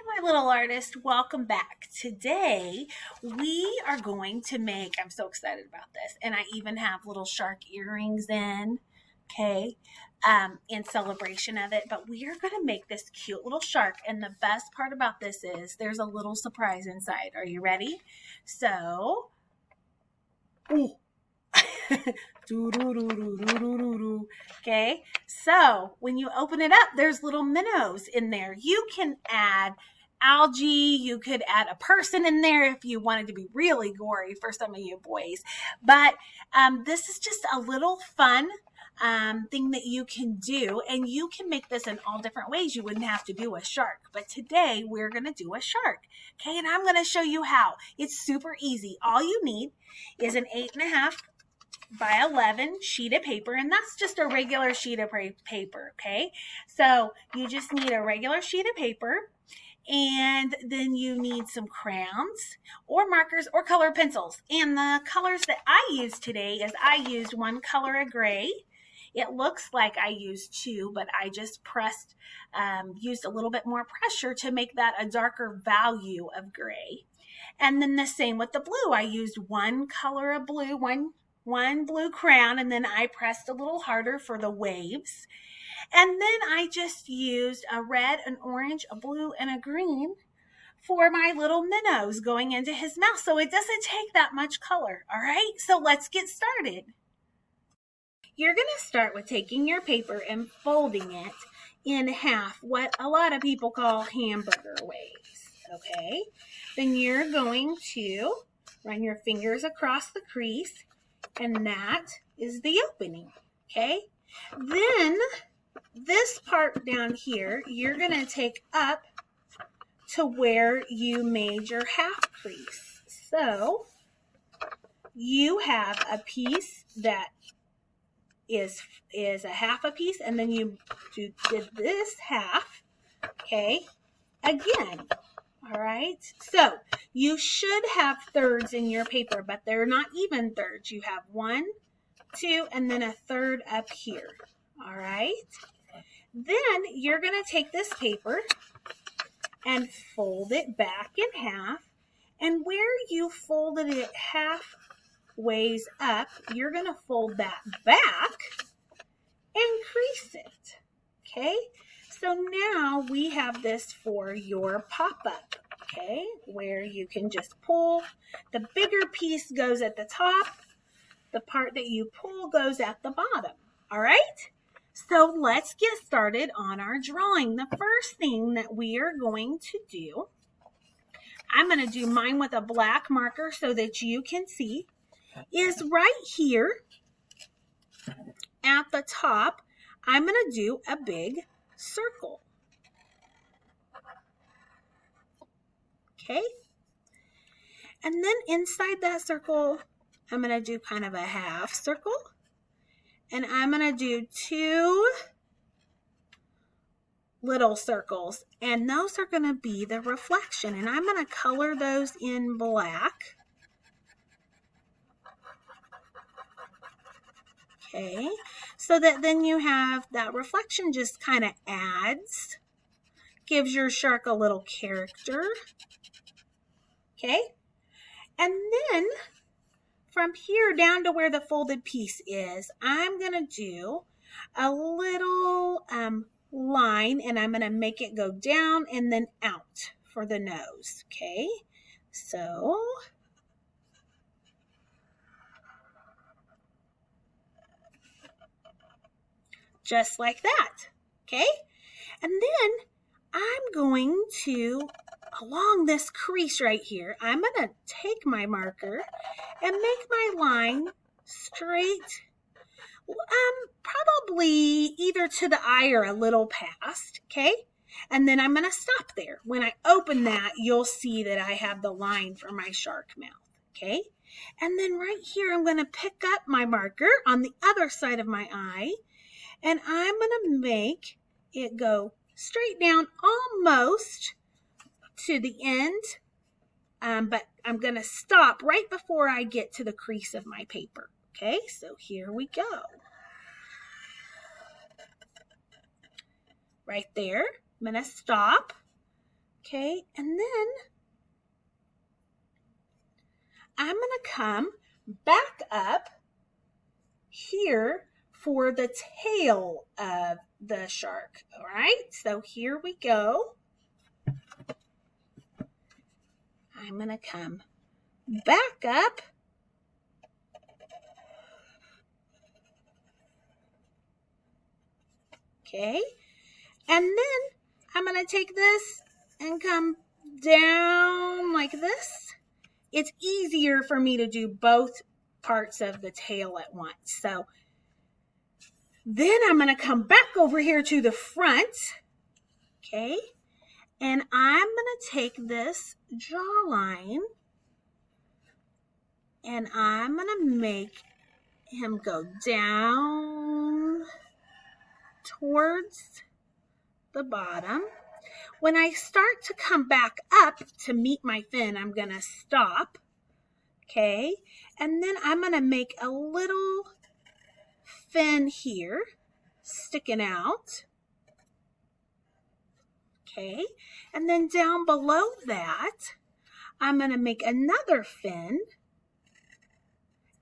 my little artist, welcome back. Today we are going to make, I'm so excited about this, and I even have little shark earrings okay, in celebration of it. But we are going to make this cute little shark, and the best part about this is there's a little surprise inside. Are you ready? So, ooh. Okay, so when you open it up, there's little minnows in there. You can add algae, you could add a person in there if you wanted to be really gory for some of you boys. But this is just a little fun thing that you can do, and you can make this in all different ways. You wouldn't have to do a shark, but today we're going to do a shark. Okay, and I'm going to show you how. It's super easy. All you need is an 8.5 by 11 sheet of paper, and that's just a regular sheet of paper. Okay, so you just need a regular sheet of paper, and then you need some crayons or markers or color pencils. And the colors that I used today is I used one color of gray. It looks like I used two, but I just used a little bit more pressure to make that a darker value of gray. And then the same with the blue. I used one color of blue, one blue crayon, and then I pressed a little harder for the waves. And then I just used a red, an orange, a blue, and a green for my little minnows going into his mouth. So it doesn't take that much color, all right? So let's get started. You're going to start with taking your paper and folding it in half, what a lot of people call hamburger waves, okay? Then you're going to run your fingers across the crease, and that is the opening, okay? Then this part down here, you're going to take up to where you made your half crease. So you have a piece that is a half a piece, and then you did this half, okay, again. All right, so you should have thirds in your paper, but they're not even thirds. You have 1, 2, and then a third up here. All right, then you're going to take this paper and fold it back in half, and where you folded it half ways up, you're going to fold that back and crease it, okay? So now we have this for your pop-up, okay, where you can just pull. The bigger piece goes at the top. The part that you pull goes at the bottom, all right? So let's get started on our drawing. The first thing that we are going to do, I'm going to do mine with a black marker so that you can see, is right here at the top. I'm going to do a big circle. Okay. And then inside that circle, I'm going to do kind of a half circle. And I'm going to do 2 little circles. And those are going to be the reflection. And I'm going to color those in black. Okay, so that then you have that reflection just kind of adds, gives your shark a little character. Okay, and then from here down to where the folded piece is, I'm going to do a little line, and I'm going to make it go down and then out for the nose. Okay, so just like that, okay? And then I'm going to, along this crease right here, I'm going to take my marker and make my line straight, probably either to the eye or a little past, okay? And then I'm going to stop there. When I open that, you'll see that I have the line for my shark mouth, okay? And then right here, I'm going to pick up my marker on the other side of my eye, and I'm going to make it go straight down almost to the end, but I'm going to stop right before I get to the crease of my paper. Okay, so here we go. Right there, I'm going to stop, Okay, and then I'm going to come back up here for the tail of the shark. All right, so here we go. I'm going to come back up. Okay, and then I'm going to take this and come down like this. It's easier for me to do both parts of the tail at once. So then I'm going to come back over here to the front. Okay, and I'm going to take this jawline and I'm going to make him go down towards the bottom. When I start to come back up to meet my fin, I'm going to stop. Okay, and then I'm going to make a little fin here sticking out. Okay, and then down below that, I'm going to make another fin.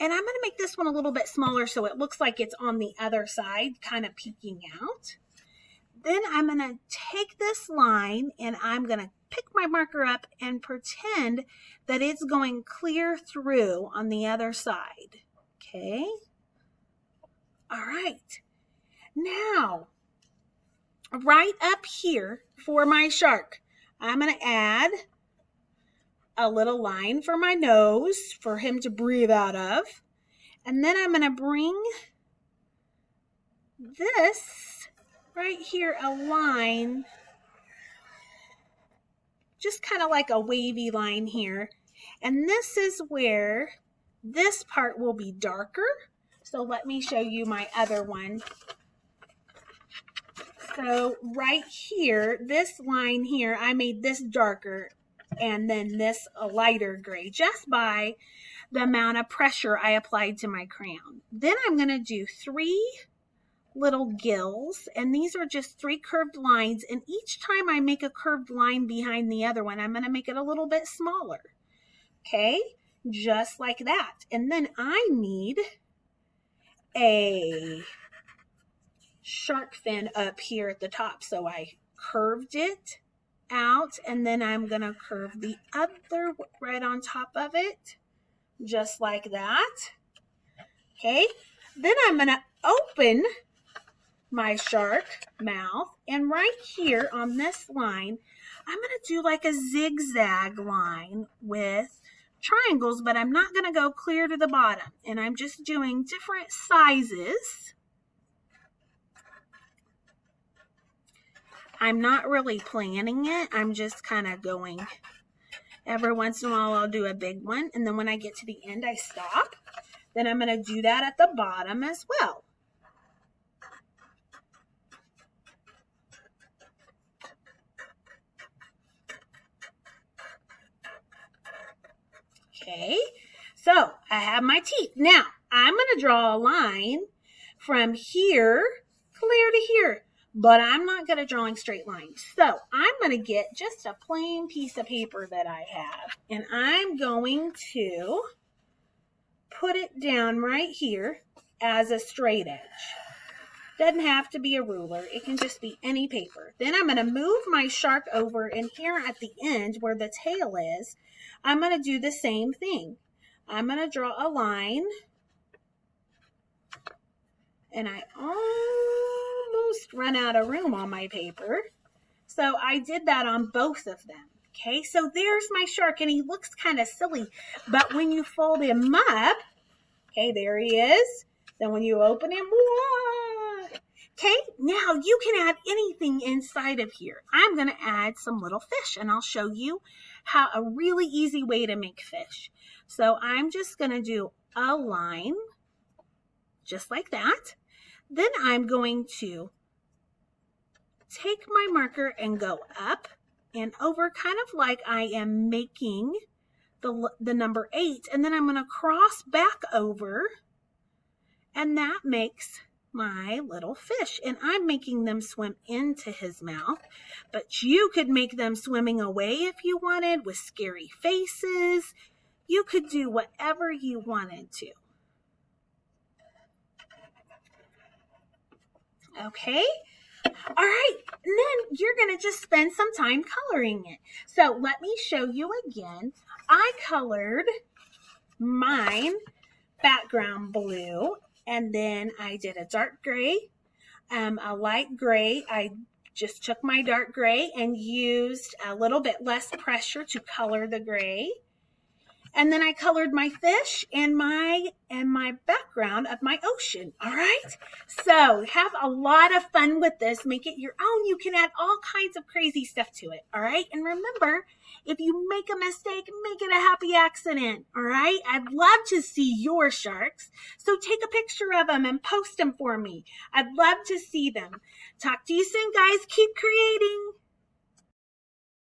And I'm going to make this one a little bit smaller so it looks like it's on the other side, kind of peeking out. Then I'm going to take this line and I'm going to pick my marker up and pretend that it's going clear through on the other side. Okay. All right. Now, right up here for my shark, I'm going to add a little line for my nose for him to breathe out of. And then I'm going to bring this right here, a line, just kind of like a wavy line here. And this is where this part will be darker. So let me show you my other one. So right here, this line here, I made this darker and then this a lighter gray just by the amount of pressure I applied to my crayon. Then I'm going to do 3 little gills, and these are just 3 curved lines, and each time I make a curved line behind the other one, I'm going to make it a little bit smaller. Okay, just like that. And then I need a shark fin up here at the top, so I curved it out, and then I'm going to curve the other right on top of it, just like that. Okay, then I'm going to open my shark mouth, and right here on this line, I'm going to do like a zigzag line with triangles, but I'm not going to go clear to the bottom, and I'm just doing different sizes. I'm not really planning it. I'm just kind of going. Every once in a while, I'll do a big one. And then when I get to the end, I stop. Then I'm going to do that at the bottom as well. Okay. So I have my teeth. Now, I'm going to draw a line from here clear to here. But I'm not good at drawing straight lines. So I'm going to get just a plain piece of paper that I have. And I'm going to put it down right here as a straight edge. Doesn't have to be a ruler. It can just be any paper. Then I'm going to move my shark over, and here at the end where the tail is, I'm going to do the same thing. I'm going to draw a line. And I almost run out of room on my paper. So I did that on both of them. Okay, so there's my shark, and he looks kind of silly. But when you fold him up, okay, there he is. Then when you open him, whoa! Okay, now you can add anything inside of here. I'm going to add some little fish, and I'll show you how a really easy way to make fish. So I'm just going to do a line, just like that. Then I'm going to take my marker and go up and over, kind of like I am making the number 8. And then I'm going to cross back over, and that makes my little fish, and I'm making them swim into his mouth, but you could make them swimming away if you wanted with scary faces. You could do whatever you wanted to. Okay? All right, and then you're going to just spend some time coloring it. So let me show you again. I colored mine background blue, and then I did a dark gray, a light gray. I just took my dark gray and used a little bit less pressure to color the gray. And then I colored my fish and my background of my ocean. All right. So have a lot of fun with this. Make it your own. You can add all kinds of crazy stuff to it. All right. And remember, if you make a mistake, make it a happy accident. All right. I'd love to see your sharks. So take a picture of them and post them for me. I'd love to see them. Talk to you soon, guys. Keep creating.